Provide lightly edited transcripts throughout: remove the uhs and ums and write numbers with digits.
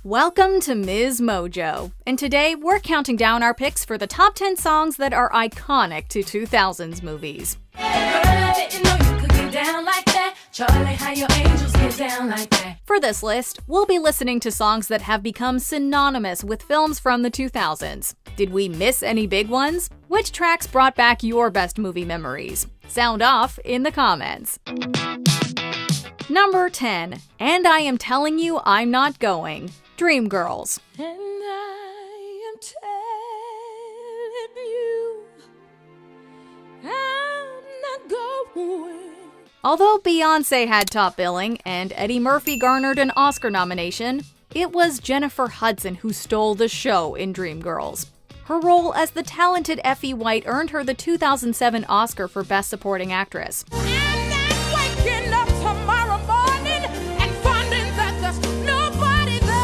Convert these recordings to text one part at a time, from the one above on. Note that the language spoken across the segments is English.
Welcome to MsMojo, and today we're counting down our picks for the top 10 songs that are iconic to 2000s movies. For this list, we'll be listening to songs that have become synonymous with films from the 2000s. Did we miss any big ones? Which tracks brought back your best movie memories? Sound off in the comments. Number 10, And I Am Telling You I'm Not Going, Dreamgirls. And I am telling you I'm not going. Although Beyoncé had top billing and Eddie Murphy garnered an Oscar nomination, it was Jennifer Hudson who stole the show in Dreamgirls. Her role as the talented Effie White earned her the 2007 Oscar for Best Supporting Actress. And I'm waking up tomorrow morning and finding that there's nobody there.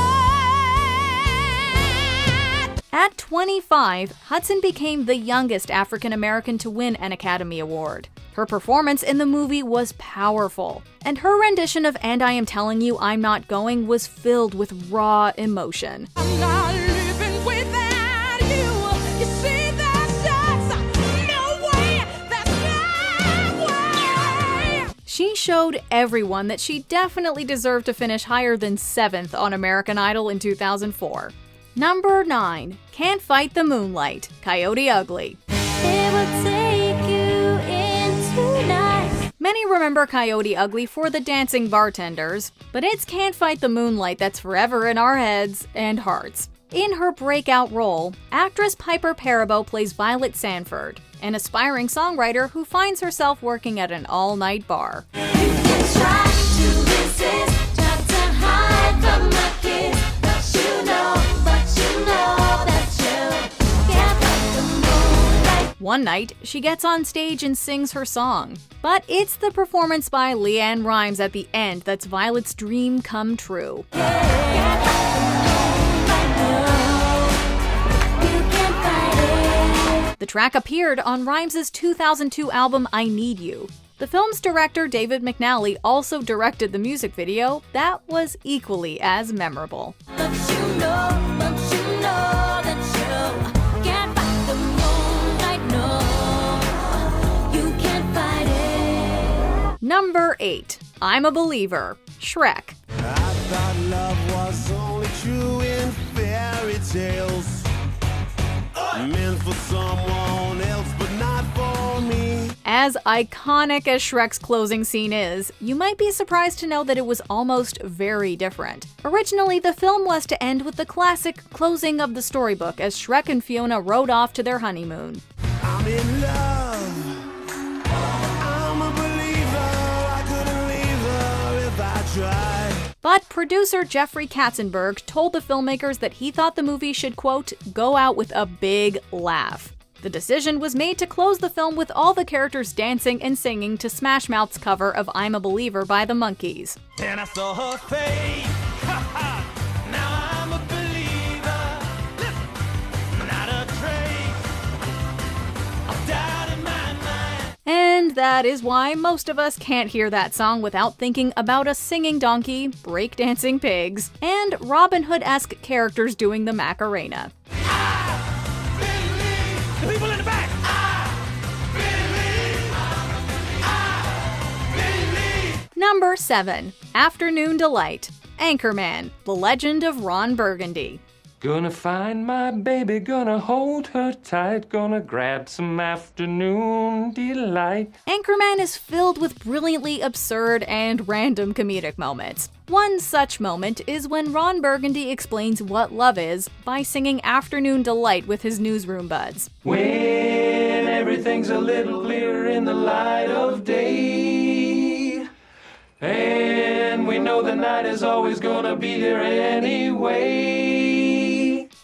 At 25, Hudson became the youngest African American to win an Academy Award. Her performance in the movie was powerful, and her rendition of And I Am Telling You I'm Not Going was filled with raw emotion. I'm not living without you. You see, there's just no way, there's no way. She showed everyone that she definitely deserved to finish higher than 7th on American Idol in 2004. Number 9, Can't Fight the Moonlight, Coyote Ugly. It will take you in tonight. Many remember Coyote Ugly for the dancing bartenders, but it's Can't Fight the Moonlight that's forever in our heads and hearts. In her breakout role, actress Piper Perabo plays Violet Sanford, an aspiring songwriter who finds herself working at an all-night bar. You can try to resist, try to hide from my kiss, but you know that you can't fight the moonlight. One night, she gets on stage and sings her song. But it's the performance by Leanne Rimes at the end that's Violet's dream come true. The track appeared on Rimes' 2002 album I Need You. The film's director David McNally also directed the music video that was equally as memorable. But you know that you can't fight the moonlight, no. You can't fight it. Number 8, I'm a Believer, Shrek. I thought love was only true in fairy tales. Meant for someone else, but not for me. As iconic as Shrek's closing scene is, you might be surprised to know that it was almost very different. Originally, the film was to end with the classic closing of the storybook as Shrek and Fiona rode off to their honeymoon. I'm in love. I'm a believer. I couldn't leave her if I tried. But producer Jeffrey Katzenberg told the filmmakers that he thought the movie should, quote, go out with a big laugh. The decision was made to close the film with all the characters dancing and singing to Smash Mouth's cover of I'm a Believer by the Monkees. And I saw her face. Now I'm a believer. Listen, not a trace of doubt in my mind. And that is why most of us can't hear that song without thinking about a singing donkey, breakdancing pigs, and Robin Hood-esque characters doing the Macarena. The people in the back. Number 7, Afternoon Delight, Anchorman, The Legend of Ron Burgundy. Gonna find my baby, gonna hold her tight, gonna grab some afternoon delight. Anchorman is filled with brilliantly absurd and random comedic moments. One such moment is when Ron Burgundy explains what love is by singing Afternoon Delight with his newsroom buds. When everything's a little clearer in the light of day, and we know the night is always gonna be here anyway.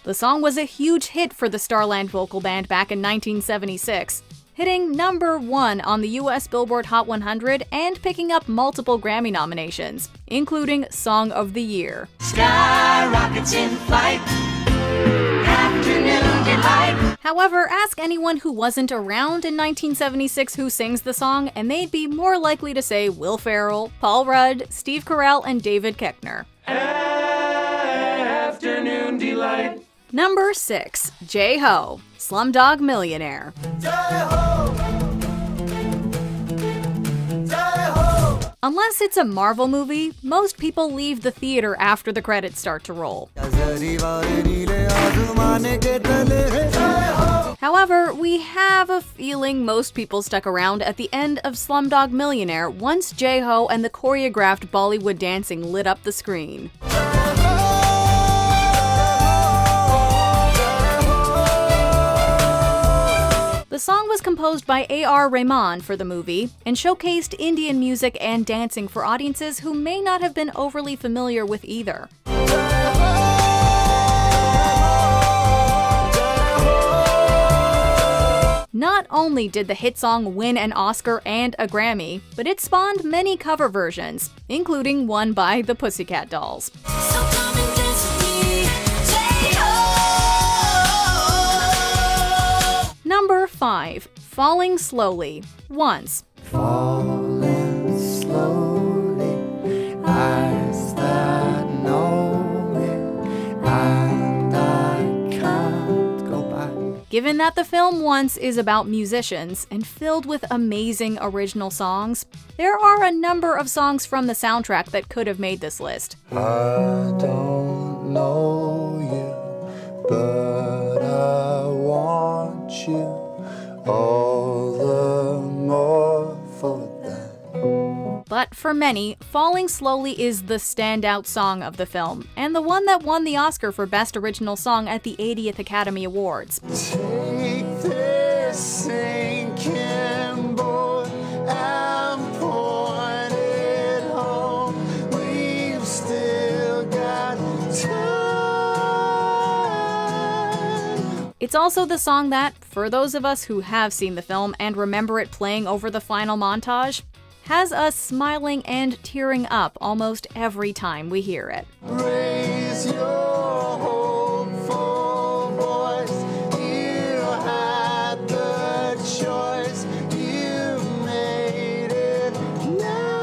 The song was a huge hit for the Starland Vocal Band back in 1976, hitting number 1 on the US Billboard Hot 100 and picking up multiple Grammy nominations, including Song of the Year. Sky rockets in flight. Afternoon delight. However, ask anyone who wasn't around in 1976 who sings the song, and they'd be more likely to say Will Ferrell, Paul Rudd, Steve Carell, and David Koechner. some delight. Number 6. J-Ho, Slumdog Millionaire. Unless it's a Marvel movie, most people leave the theater after the credits start to roll. However, we have a feeling most people stuck around at the end of Slumdog Millionaire once J-Ho and the choreographed Bollywood dancing lit up the screen. The song was composed by A.R. Rahman for the movie and showcased Indian music and dancing for audiences who may not have been overly familiar with either. Not only did the hit song win an Oscar and a Grammy, but it spawned many cover versions, including one by the Pussycat Dolls. Number 5. Falling Slowly, Once. Falling slowly, eyes that know me, and I can't go back. Given that the film Once is about musicians and filled with amazing original songs, there are a number of songs from the soundtrack that could have made this list. I don't know you, but I want you all the more for that. But for many, Falling Slowly is the standout song of the film, and the one that won the Oscar for Best Original Song at the 80th Academy Awards. Take this sinking boat and point it home. We've still got time. It's also the song that, for those of us who have seen the film and remember it playing over the final montage, has us smiling and tearing up almost every time we hear it. Raise your hopeful voice. You had the choice. You made it now.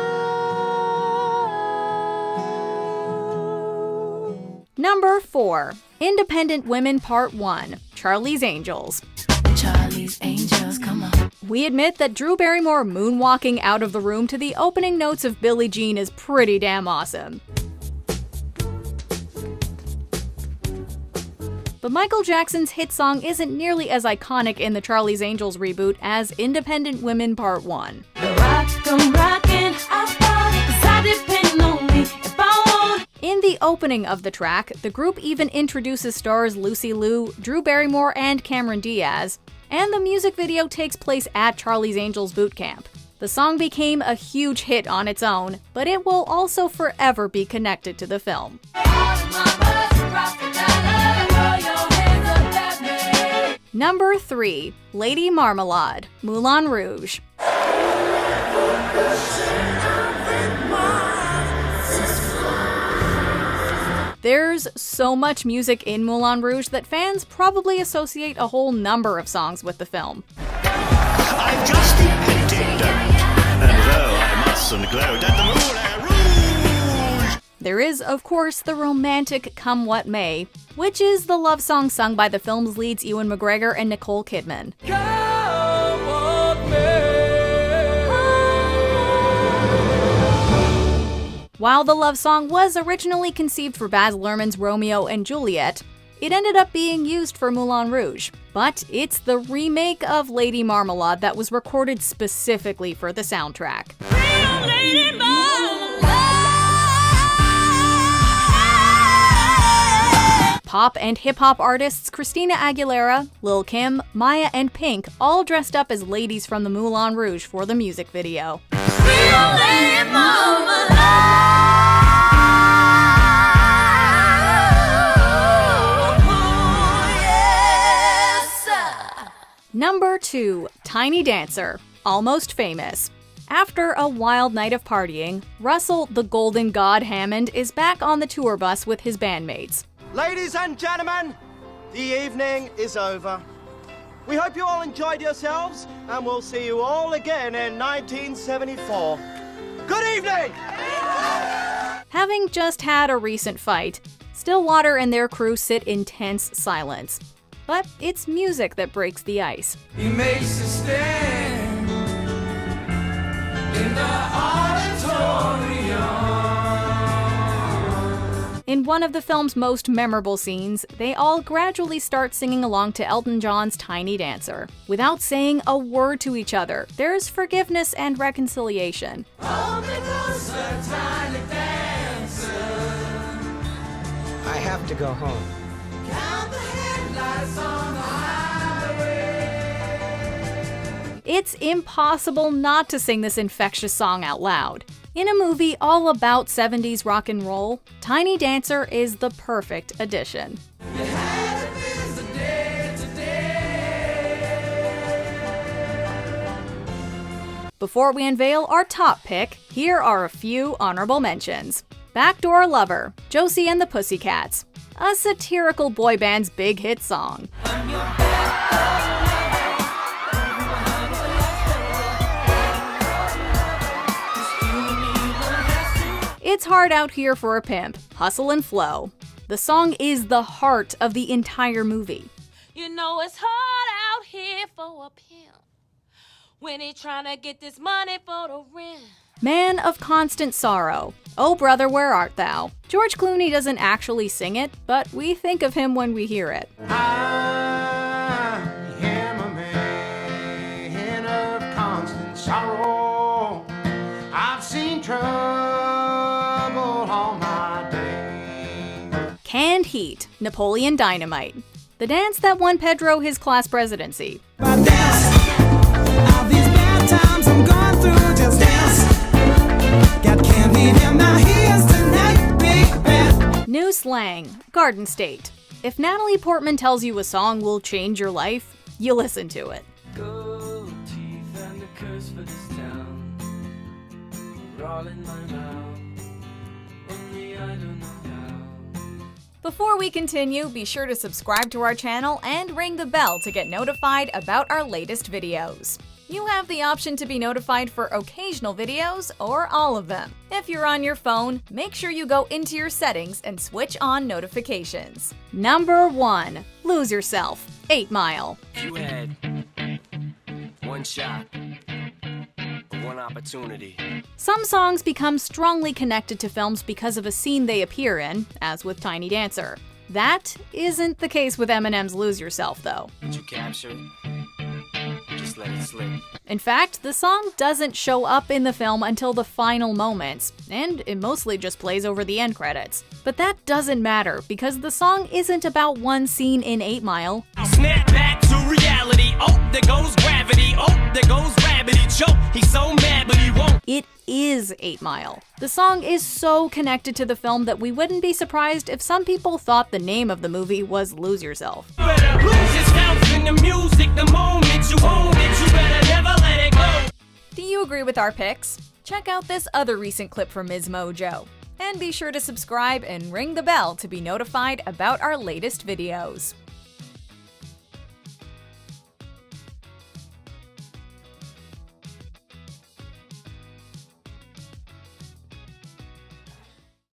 Number 4. Independent Women Part 1, Charlie's Angels. Charlie's Angels, come on. We admit that Drew Barrymore moonwalking out of the room to the opening notes of Billie Jean is pretty damn awesome. But Michael Jackson's hit song isn't nearly as iconic in the Charlie's Angels reboot as Independent Women Part 1. In the opening of the track, the group even introduces stars Lucy Liu, Drew Barrymore, and Cameron Diaz, and the music video takes place at Charlie's Angels boot camp. The song became a huge hit on its own, but it will also forever be connected to the film. Number 3. Lady Marmalade, Moulin Rouge. There's so much music in Moulin Rouge that fans probably associate a whole number of songs with the film. I've just repented, and though I mustn't gloat at the Moulin Rouge. There is, of course, the romantic Come What May, which is the love song sung by the film's leads Ewan McGregor and Nicole Kidman. While the love song was originally conceived for Baz Luhrmann's Romeo and Juliet, it ended up being used for Moulin Rouge. But it's the remake of Lady Marmalade that was recorded specifically for the soundtrack. Pop and hip-hop artists Christina Aguilera, Lil' Kim, Maya, and Pink all dressed up as ladies from the Moulin Rouge for the music video. Number 2. Tiny Dancer, Almost Famous. After a wild night of partying, Russell the Golden God Hammond is back on the tour bus with his bandmates. Ladies and gentlemen, the evening is over. We hope you all enjoyed yourselves, and we'll see you all again in 1974. Good evening! Having just had a recent fight, Stillwater and their crew sit in tense silence. But it's music that breaks the ice. He makes a stand in the auditorium. In one of the film's most memorable scenes, they all gradually start singing along to Elton John's Tiny Dancer. Without saying a word to each other, there's forgiveness and reconciliation. Hold me closer, tiny dancer. I have to go home. Count the headlights on the highway. It's impossible not to sing this infectious song out loud. In a movie all about 70s rock and roll, Tiny Dancer is the perfect addition. You had to miss the day today. Before we unveil our top pick, here are a few honorable mentions. Backdoor Lover, Josie and the Pussycats, a satirical boy band's big hit song. It's Hard Out Here for a Pimp, Hustle and Flow. The song is the heart of the entire movie. You know it's hard out here for a pimp when he tryna get this money for the rent. Man of Constant Sorrow, Oh Brother Where Art Thou? George Clooney doesn't actually sing it, but we think of him when we hear it. I am a man of constant sorrow. I've seen trouble all my days. Canned Heat, Napoleon Dynamite. The dance that won Pedro his class presidency. All these bad times I'm going through, just dance. Got candy in my ears tonight, big bad. New Slang, Garden State. If Natalie Portman tells you a song will change your life, you listen to it. Gold teeth and a curse for this town. We're all in my mouth. Only I don't know how. Before we continue, be sure to subscribe to our channel and ring the bell to get notified about our latest videos. You have the option to be notified for occasional videos or all of them. If you're on your phone, make sure you go into your settings and switch on notifications. Number 1. Lose Yourself, 8 Mile. You had one shot, one opportunity. Some songs become strongly connected to films because of a scene they appear in, as with Tiny Dancer. That isn't the case with Eminem's Lose Yourself, though. Did you capture it? Just let it slip. In fact, the song doesn't show up in the film until the final moments, and it mostly just plays over the end credits. But that doesn't matter, because the song isn't about one scene in 8 Mile. Snap back to reality. Oh, there goes gravity. Oh, there goes gravity. Choke. He's so mad, but he won't. It is 8 Mile. The song is so connected to the film that we wouldn't be surprised if some people thought the name of the movie was Lose Yourself. You better lose yourself in the music the moment you own it. You better never let it go. Do you agree with our picks? Check out this other recent clip from MsMojo. And be sure to subscribe and ring the bell to be notified about our latest videos.